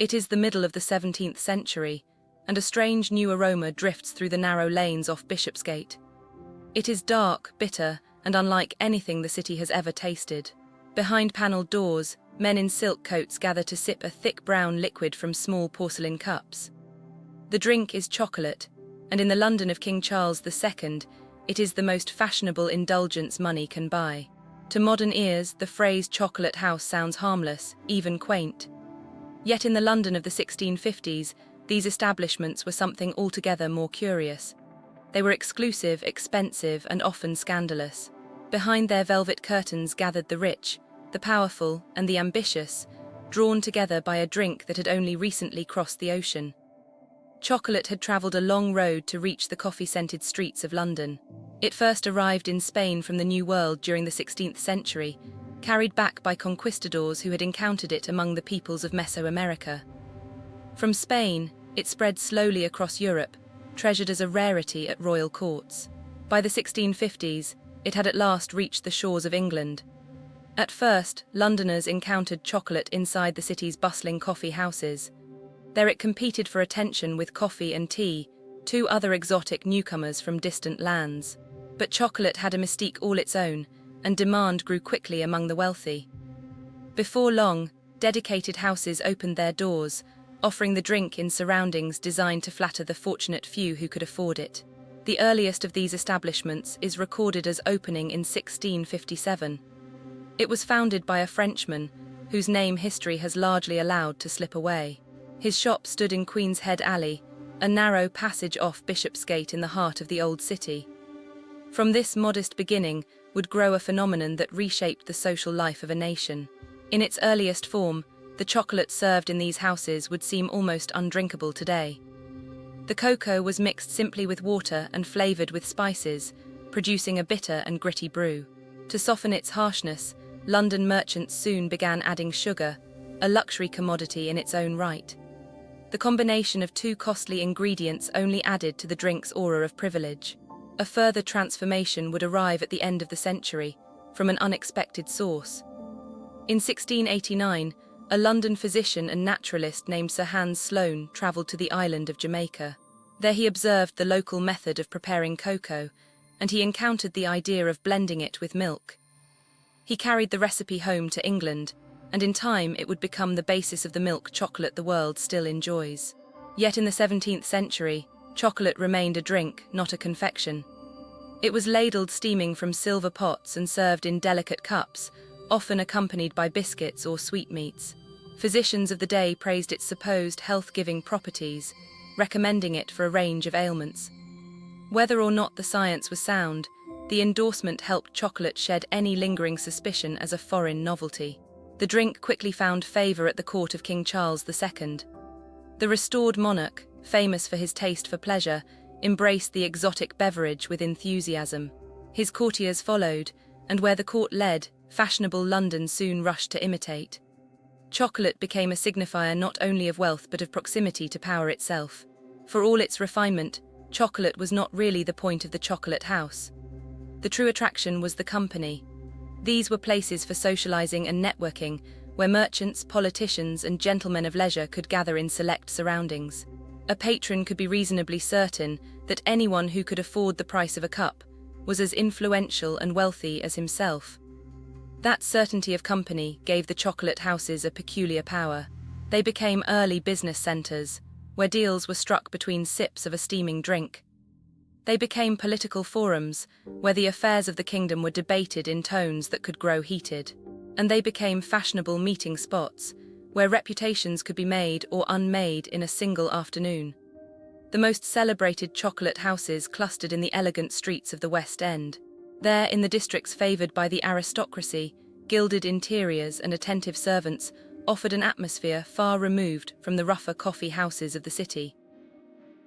It is the middle of the 17th century, and a strange new aroma drifts through the narrow lanes off Bishopsgate. It is dark, bitter, and unlike anything the city has ever tasted. Behind panelled doors, men in silk coats gather to sip a thick brown liquid from small porcelain cups. The drink is chocolate, and in the London of King Charles II, it is the most fashionable indulgence money can buy. To modern ears, the phrase chocolate house sounds harmless, even quaint. Yet in the London of the 1650s, these establishments were something altogether more curious. They were exclusive, expensive, and often scandalous. Behind their velvet curtains gathered the rich, the powerful, and the ambitious, drawn together by a drink that had only recently crossed the ocean. Chocolate had travelled a long road to reach the coffee-scented streets of London. It first arrived in Spain from the New World during the 16th century, carried back by conquistadors who had encountered it among the peoples of Mesoamerica. From Spain, it spread slowly across Europe, treasured as a rarity at royal courts. By the 1650s, it had at last reached the shores of England. At first, Londoners encountered chocolate inside the city's bustling coffee houses. There it competed for attention with coffee and tea, two other exotic newcomers from distant lands. But chocolate had a mystique all its own, and demand grew quickly among the wealthy. Before long, dedicated houses opened their doors, offering the drink in surroundings designed to flatter the fortunate few who could afford it. The earliest of these establishments is recorded as opening in 1657. It was founded by a Frenchman, whose name history has largely allowed to slip away. His shop stood in Queen's Head Alley, a narrow passage off Bishopsgate in the heart of the old city. From this modest beginning would grow a phenomenon that reshaped the social life of a nation. In its earliest form, the chocolate served in these houses would seem almost undrinkable today. The cocoa was mixed simply with water and flavoured with spices, producing a bitter and gritty brew. To soften its harshness, London merchants soon began adding sugar, a luxury commodity in its own right. The combination of two costly ingredients only added to the drink's aura of privilege. A further transformation would arrive at the end of the century, from an unexpected source. In 1689, a London physician and naturalist named Sir Hans Sloane travelled to the island of Jamaica. There he observed the local method of preparing cocoa, and he encountered the idea of blending it with milk. He carried the recipe home to England, and in time it would become the basis of the milk chocolate the world still enjoys. Yet in the 17th century, chocolate remained a drink, not a confection. It was ladled steaming from silver pots and served in delicate cups, often accompanied by biscuits or sweetmeats. Physicians of the day praised its supposed health-giving properties, recommending it for a range of ailments. Whether or not the science was sound, the endorsement helped chocolate shed any lingering suspicion as a foreign novelty. The drink quickly found favour at the court of King Charles II. The restored monarch, famous for his taste for pleasure, embraced the exotic beverage with enthusiasm. His courtiers followed, and where the court led, fashionable London soon rushed to imitate. Chocolate became a signifier not only of wealth but of proximity to power itself. For all its refinement, chocolate was not really the point of the chocolate house. The true attraction was the company. These were places for socializing and networking, where merchants, politicians, and gentlemen of leisure could gather in select surroundings. A patron could be reasonably certain that anyone who could afford the price of a cup was as influential and wealthy as himself. That certainty of company gave the chocolate houses a peculiar power. They became early business centers, where deals were struck between sips of a steaming drink. They became political forums, where the affairs of the kingdom were debated in tones that could grow heated. And they became fashionable meeting spots, where reputations could be made or unmade in a single afternoon. The most celebrated chocolate houses clustered in the elegant streets of the West End. There, in the districts favoured by the aristocracy, gilded interiors and attentive servants offered an atmosphere far removed from the rougher coffee houses of the city.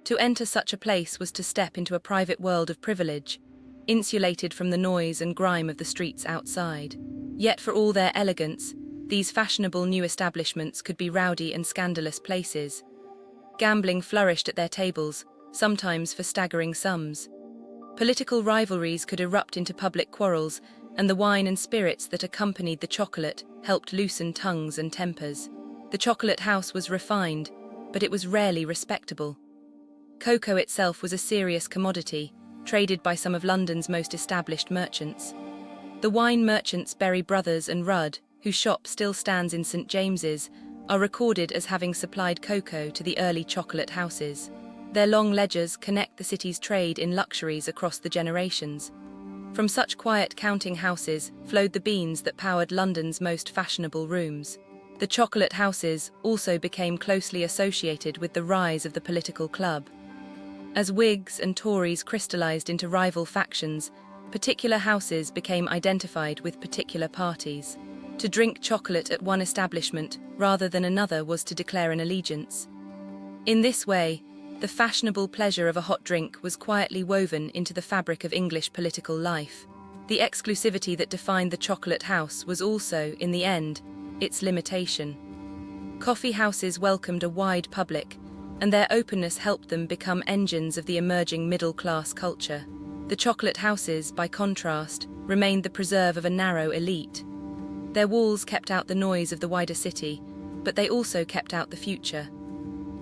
To enter such a place was to step into a private world of privilege, insulated from the noise and grime of the streets outside. Yet for all their elegance, these fashionable new establishments could be rowdy and scandalous places. Gambling flourished at their tables, sometimes for staggering sums. Political rivalries could erupt into public quarrels, and the wine and spirits that accompanied the chocolate helped loosen tongues and tempers. The chocolate house was refined, but it was rarely respectable. Cocoa itself was a serious commodity, traded by some of London's most established merchants. The wine merchants Berry Brothers and Rudd, whose shop still stands in St. James's, are recorded as having supplied cocoa to the early chocolate houses. Their long ledgers connect the city's trade in luxuries across the generations. From such quiet counting houses flowed the beans that powered London's most fashionable rooms. The chocolate houses also became closely associated with the rise of the political club. As Whigs and Tories crystallized into rival factions, particular houses became identified with particular parties. To drink chocolate at one establishment rather than another was to declare an allegiance. In this way, the fashionable pleasure of a hot drink was quietly woven into the fabric of English political life. The exclusivity that defined the chocolate house was also, in the end, its limitation. Coffee houses welcomed a wide public, and their openness helped them become engines of the emerging middle-class culture. The chocolate houses, by contrast, remained the preserve of a narrow elite. Their walls kept out the noise of the wider city, but they also kept out the future.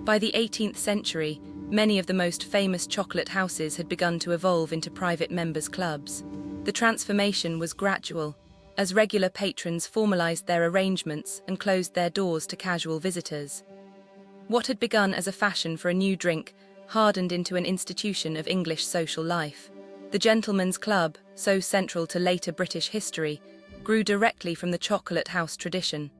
By the 18th century, many of the most famous chocolate houses had begun to evolve into private members' clubs. The transformation was gradual, as regular patrons formalized their arrangements and closed their doors to casual visitors. What had begun as a fashion for a new drink hardened into an institution of English social life. The gentleman's club, so central to later British history, grew directly from the chocolate house tradition.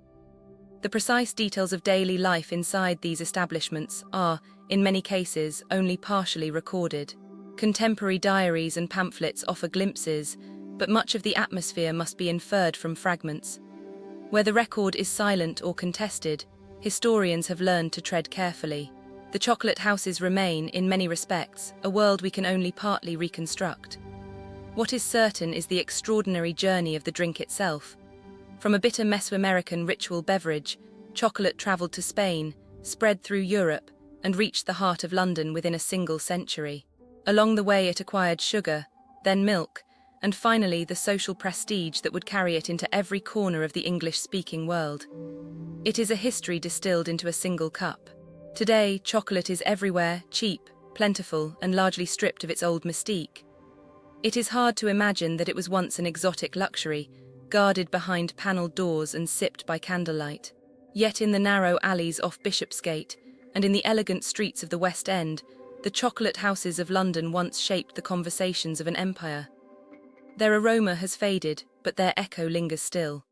The precise details of daily life inside these establishments are, in many cases, only partially recorded. Contemporary diaries and pamphlets offer glimpses, but much of the atmosphere must be inferred from fragments. Where the record is silent or contested, historians have learned to tread carefully. The chocolate houses remain, in many respects, a world we can only partly reconstruct. What is certain is the extraordinary journey of the drink itself. From a bitter Mesoamerican ritual beverage, chocolate traveled to Spain, spread through Europe, and reached the heart of London within a single century. Along the way it acquired sugar, then milk, and finally the social prestige that would carry it into every corner of the English-speaking world. It is a history distilled into a single cup. Today, chocolate is everywhere, cheap, plentiful, and largely stripped of its old mystique. It is hard to imagine that it was once an exotic luxury, guarded behind panelled doors and sipped by candlelight. Yet in the narrow alleys off Bishopsgate, and in the elegant streets of the West End, the chocolate houses of London once shaped the conversations of an empire. Their aroma has faded, but their echo lingers still.